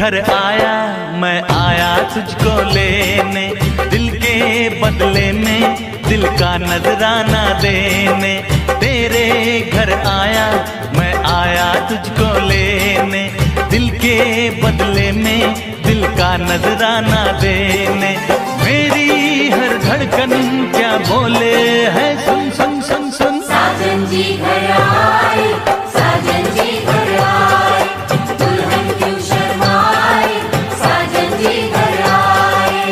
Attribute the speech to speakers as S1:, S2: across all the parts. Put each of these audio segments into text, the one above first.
S1: घर आया, मैं आया तुझको लेने, दिल के बदले में दिल का नजराना देने। तेरे घर आया, मैं आया तुझको लेने, दिल के बदले में दिल का नजराना देने। मेरी हर धड़कन क्या बोले है, सुन सुन सुन सुन।
S2: साजन जी घर आए, साजन जी घर आए, दुल्हन क्यों शर्माए, साजन जी घर आए।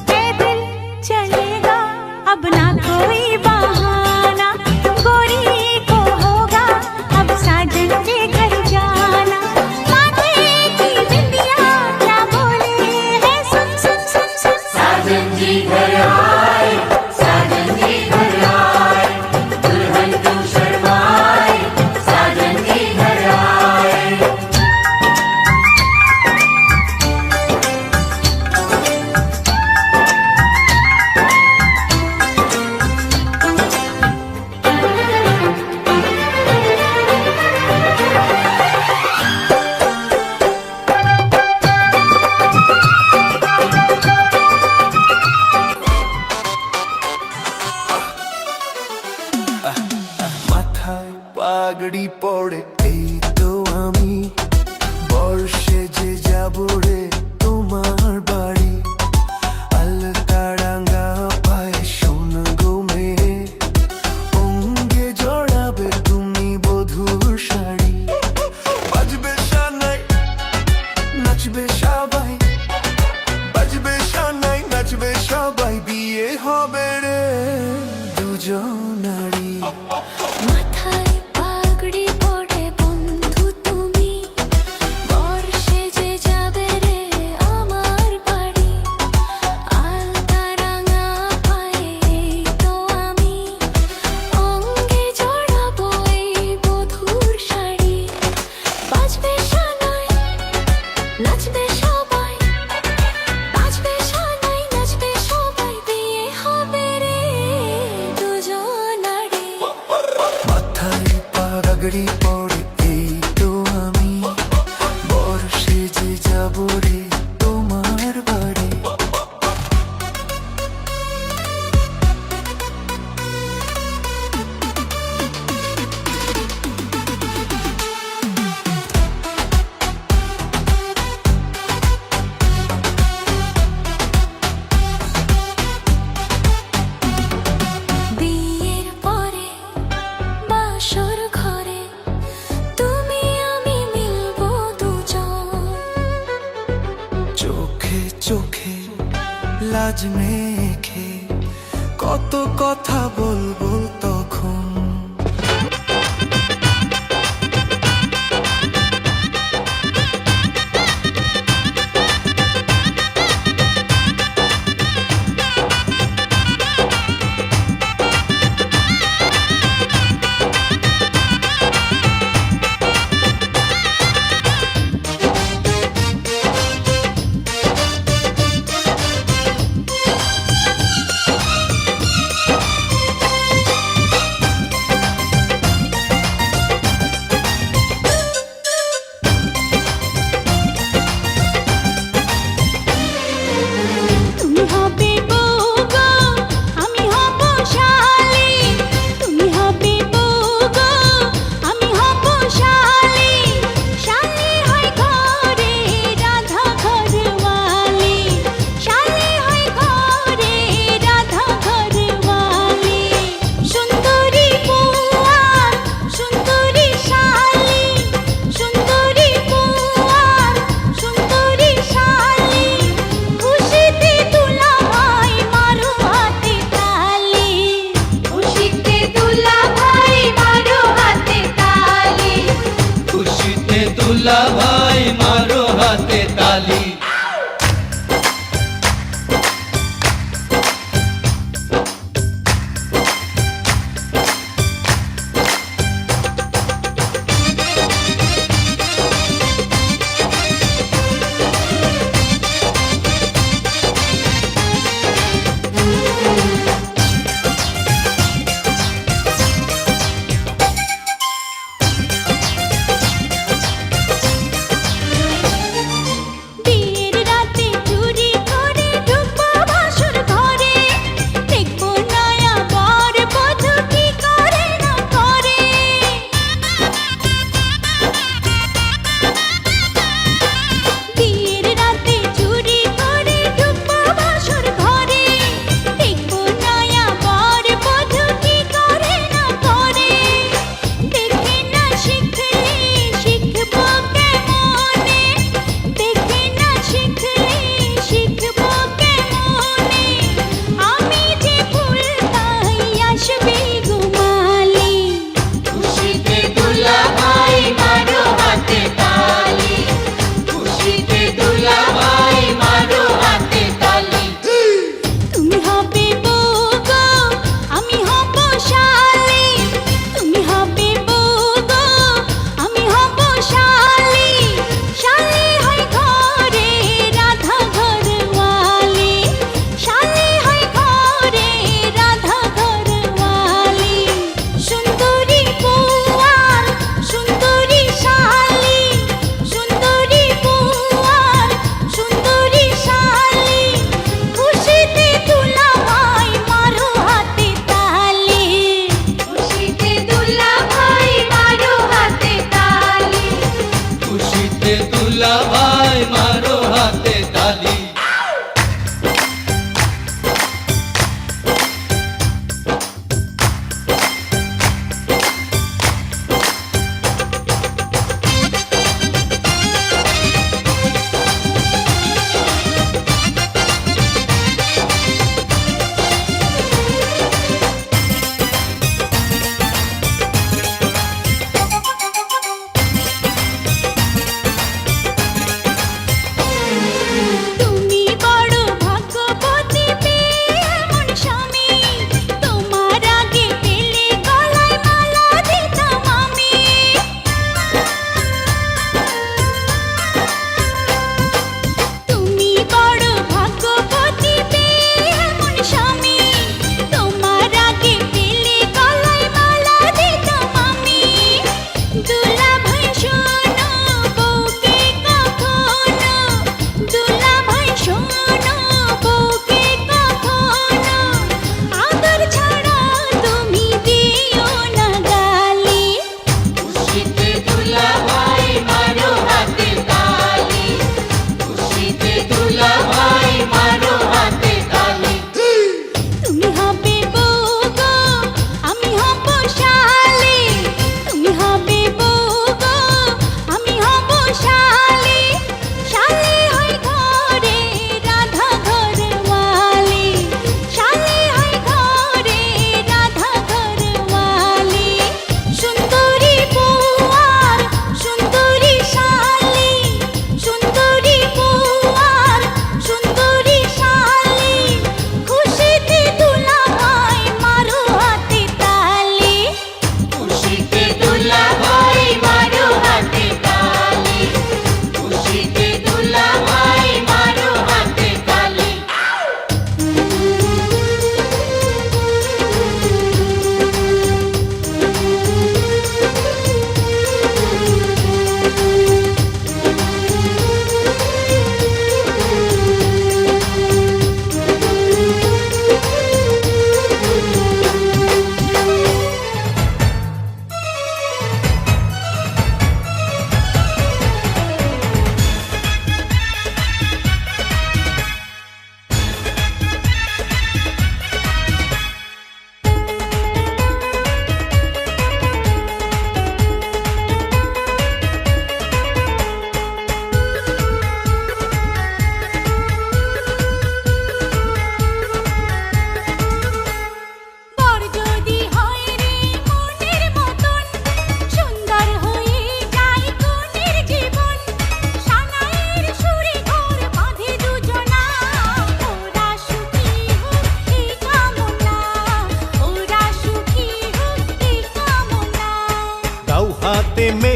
S3: पैदल चलेगा अब ना कोई बहाना, गोरी को होगा अब साजन के घर जाना। माथे की बिंदिया क्या बोले है, सुन सुन सुन सुन।
S2: साजन जी घर आए, साजन जी घर आए, दुल्हन क्यों शर्माए, साजन जी घर आए।
S4: মাথায় পাগড়ি পড়ে এই তো আমি, বর্ষে যে যাব রে তোমার বাড়ি। আলতারাঙ্গা পায়ে সোনা গো মেয়ে, অঙ্গে জড়াবে তুমি বধূর শাড়ি। বাজবে শানাই নাচবে সবাই, বাজবে শানাই নাচবে সবাই, বিয়ে হবে রে দুজনারই।
S3: মাথায় পাগড়ি পড়ে বন্ধু তুমি, বর্ষে যে যাবে রে আমার বাড়ি। আলতারাঙা পায়ে এই তো আমি, অঙ্গে জড়াবো এই বধূর শাড়ি। বাজবে শানাই নাচবে সবাই, বাজবে শানাই নাচবে সবাই, বিয়ে হবে রে দুজনারই।
S4: মাথায় পাগড়ি পড়ে এই তো আমি, বর্ষে যে যাব রে তোমার বাড়ি।
S3: বিয়ের পরে বাসর ঘরে তুমি আমি মিলবো দুজন।
S4: চোখে চোখে লাজ মেখে কত কথা বলবো তখন।
S3: তুমি হবে বউ গো, আমি হব শালি। তুমি হবে বউ গো, আমি হব শালি। শালি হয় ঘরে রাধা ঘরওয়ালি, শালি হয় ঘরে রাধা ঘরওয়ালি। সুন্দরী বউয়া সুন্দরী শালি, সুন্দরী বউয়া সুন্দরী শালি। খুশিতে দুলা ভাই মারো হাতে তালি, খুশিতে দুলা ভাই মারো হাতে তালি।
S1: খুশিতে দুলা ভাই মারো হাতে তালি।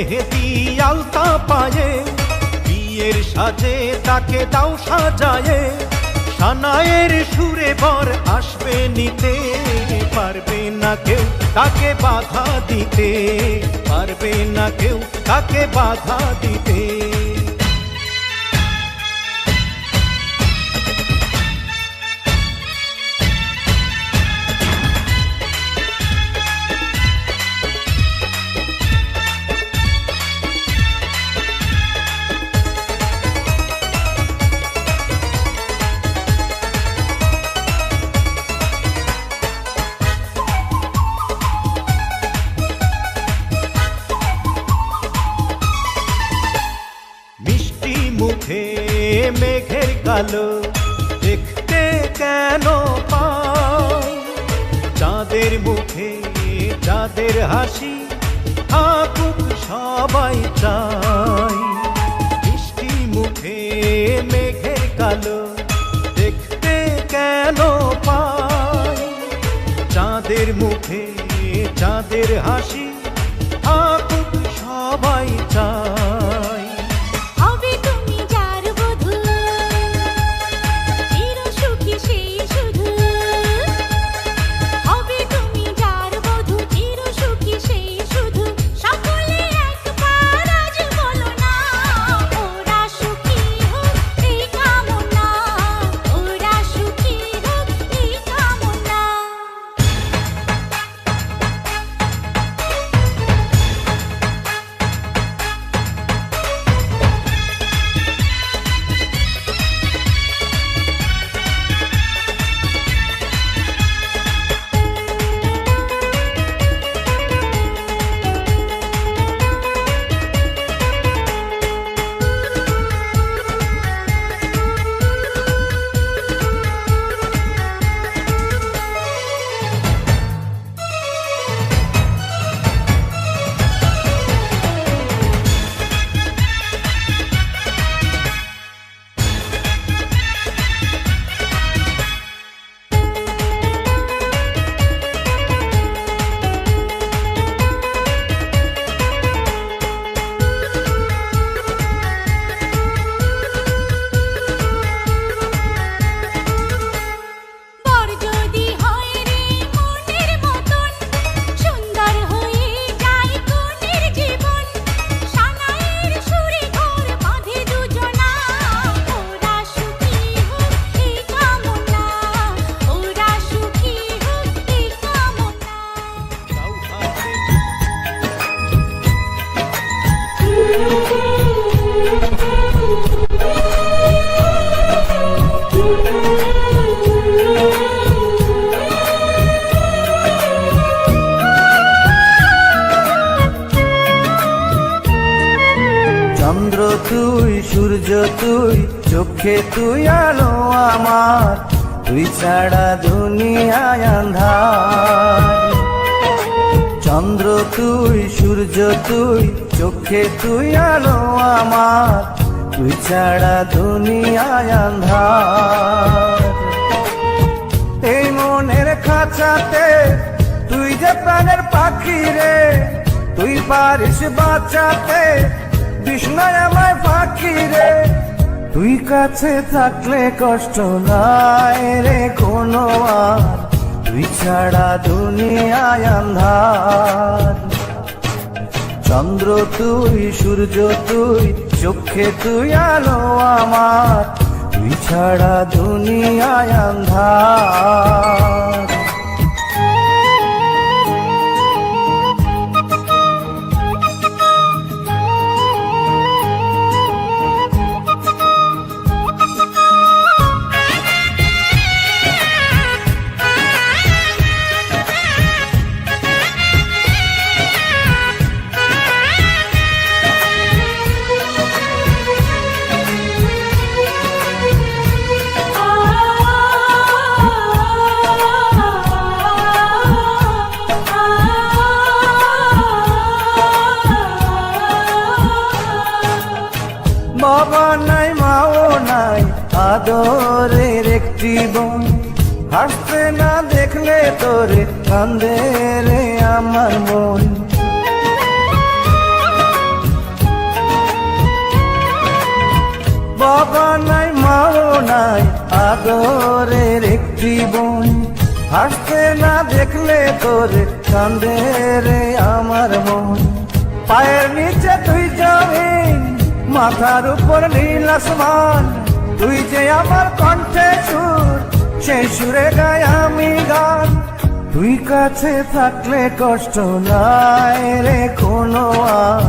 S5: মেহেদি আলতা পায়ে, বিয়ের সাজে তাকে দাও সাজায়ে, সানায়ের সুরে বর আসবে নিতে, পারবে না কেউ তাকে বাধা দিতে, পারবে না কেউ তাকে বাধা দিতে। মুখে মেঘের কালো দেখতে কেন পাই, চাঁদের মুখে চাঁদের হাসি থাকুক সবাই চাই। মিষ্টি মুখে মেঘের কালো দেখতে কেন পাই, চাঁদের মুখে চাঁদের হাসি থাকুক সবাই চাই।
S3: হবে তুমি যার বধূ, চির সুখী সেই শুধু। হবে তুমি যার বধূ, চির সুখী সেই শুধু। সকলে একবার আজ বলো না, ওরা সুখী হোক এই কামনা, ওরা সুখী হোক এই কামনা। বর যদি হয় রে মনের মতন, সুন্দর হয়ে যায় কনের জীবন। সানাইয়ের সুরে ঘর বাঁধে দুজনা, ওরা সুখী হোক এই কামনা, ওরা সুখী হোক এই কামনা।
S5: দাও হাতে
S6: চন্দ্র তুই, সূর্য তুই, চোখে তুই আলো আমার, তুই ছাড়া দুনিয়ায় আন্ধার। চন্দ্র তুই, সূর্য তুই, চোখে তুই আলো আমার, তুই ছাড়া দুনিয়ায় আন্ধার। এই মনের খাঁচাতে তুই যে প্রাণের পাখি রে, তুই পারিস বাঁচাতে বিষ্ণায় আমায় ফাঁকি রে। তুই কাছে থাকলে কষ্ট নাই রে কোনো আর, তুই ছাড়া দুনিয়ায় আন্ধার। চন্দ্র তুই, সূর্য তুই, চোখে তুই আলো আমার, তুই ছাড়া দুনিয়ায় আন্ধার। বাবা নাই, মাও নাই, আদরের একটি বোন, হাসতে না দেখলে তোরে কান্দে রে আমার মন। বাবা নাই মাও নাই আদরের একটি বোন, হাসতে না দেখলে তোরে কান্দে রে আমার মন। পায়ের নিচে তুই জমিন, মাথার উপর নীল আসমান, তুই যে আমার কণ্ঠে সুর, সেই সুরে গাই আমি গান। তুই কাছে থাকলে কষ্ট নাই রে কোনো আর,